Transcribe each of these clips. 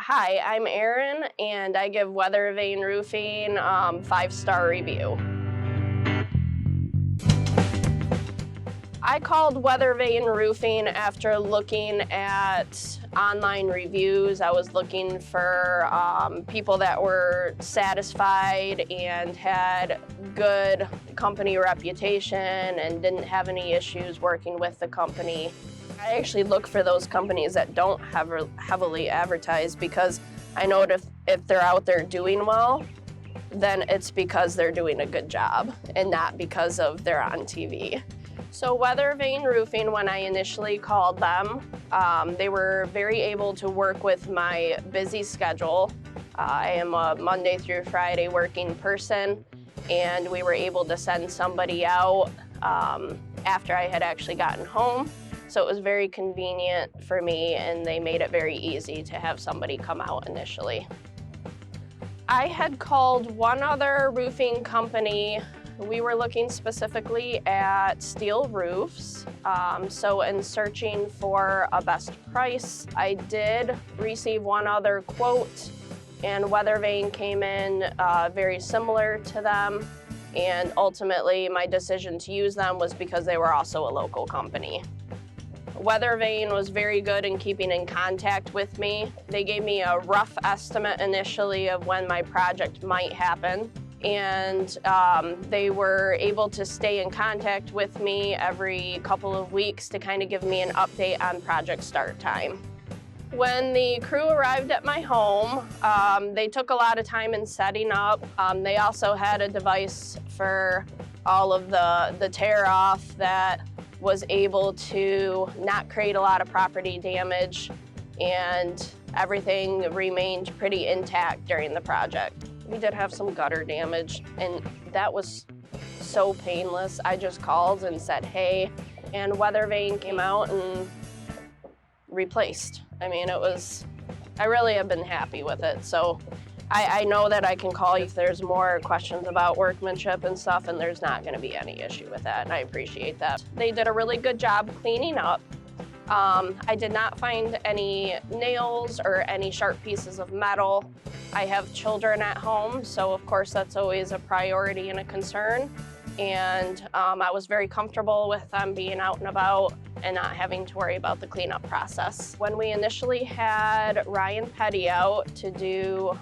Hi, I'm Erin, and I give Weather Vane Roofing 5-star review. I called Weather Vane Roofing after looking at online reviews. I was looking for people that were satisfied and had good company reputation and didn't have any issues working with the company. I actually look for those companies that don't heavily advertise, because I know if they're out there doing well, then it's because they're doing a good job and not because of they're on TV. So Weather Vane Roofing, when I initially called them, they were very able to work with my busy schedule. I am a Monday through Friday working person, and we were able to send somebody out after I had actually gotten home. So it was very convenient for me, and they made it very easy to have somebody come out initially. I had called one other roofing company. We were looking specifically at steel roofs. So in searching for a best price, I did receive one other quote, and Weather Vane came in very similar to them. And ultimately, my decision to use them was because they were also a local company. Weather Vane was very good in keeping in contact with me. They gave me a rough estimate initially of when my project might happen, and they were able to stay in contact with me every couple of weeks to kind of give me an update on project start time. When the crew arrived at my home, they took a lot of time in setting up. They also had a device for all of the tear off that was able to not create a lot of property damage, and everything remained pretty intact during the project. We did have some gutter damage, and that was so painless. I just called and said, hey, and Weather Vane came out and replaced. I mean, I really have been happy with it. So I know that I can call if there's more questions about workmanship and stuff, and there's not going to be any issue with that, and I appreciate that. They did a really good job cleaning up. I did not find any nails or any sharp pieces of metal. I have children at home, so of course that's always a priority and a concern. And I was very comfortable with them being out and about and not having to worry about the cleanup process. When we initially had Ryan Petty out to do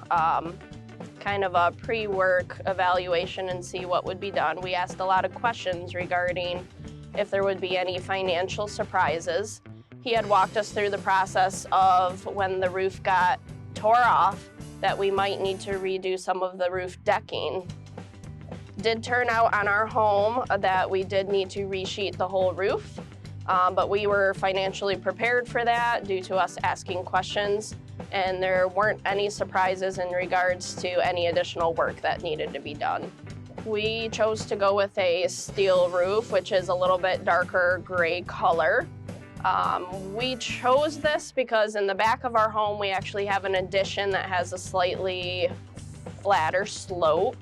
kind of a pre-work evaluation and see what would be done, we asked a lot of questions regarding if there would be any financial surprises. He had walked us through the process of when the roof got tore off, that we might need to redo some of the roof decking. Did turn out on our home that we did need to resheet the whole roof, but we were financially prepared for that due to us asking questions, and there weren't any surprises in regards to any additional work that needed to be done. We chose to go with a steel roof, which is a little bit darker gray color. We chose this because in the back of our home, we actually have an addition that has a slightly flatter slope.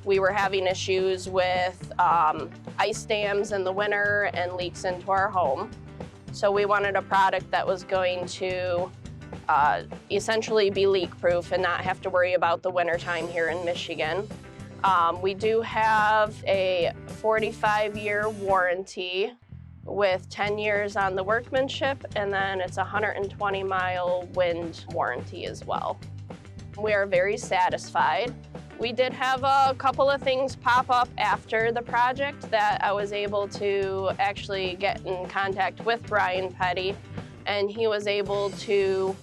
We were having issues with ice dams in the winter and leaks into our home. So we wanted a product that was going to essentially be leak-proof and not have to worry about the wintertime here in Michigan. We do have a 45-year warranty with 10 years on the workmanship, and then it's a 120-mile wind warranty as well. We are very satisfied. We did have a couple of things pop up after the project that I was able to actually get in contact with Ryan Petty, and he was able to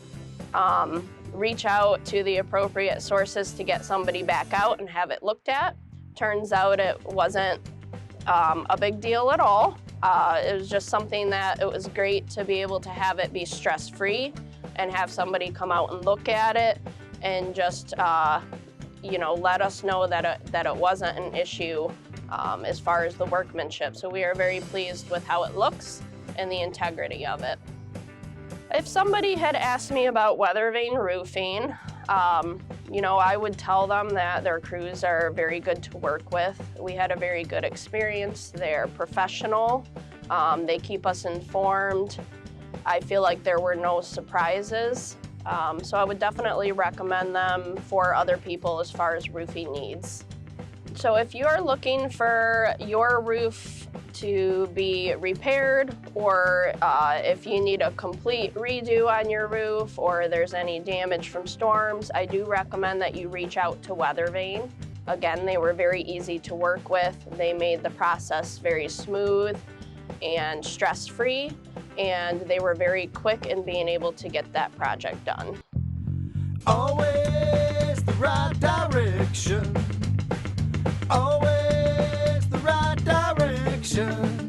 reach out to the appropriate sources to get somebody back out and have it looked at. Turns out it wasn't a big deal at all. It was just something that it was great to be able to have it be stress-free and have somebody come out and look at it and just let us know that it wasn't an issue as far as the workmanship. So we are very pleased with how it looks and the integrity of it. If somebody had asked me about Weather Vane Roofing, I would tell them that their crews are very good to work with. We had a very good experience. They're professional. They keep us informed. I feel like there were no surprises. So I would definitely recommend them for other people as far as roofing needs. So if you're looking for your roof to be repaired, or if you need a complete redo on your roof, or there's any damage from storms, I do recommend that you reach out to Weather Vane. Again, they were very easy to work with. They made the process very smooth and stress-free, and they were very quick in being able to get that project done. Always the right direction. Always the right direction.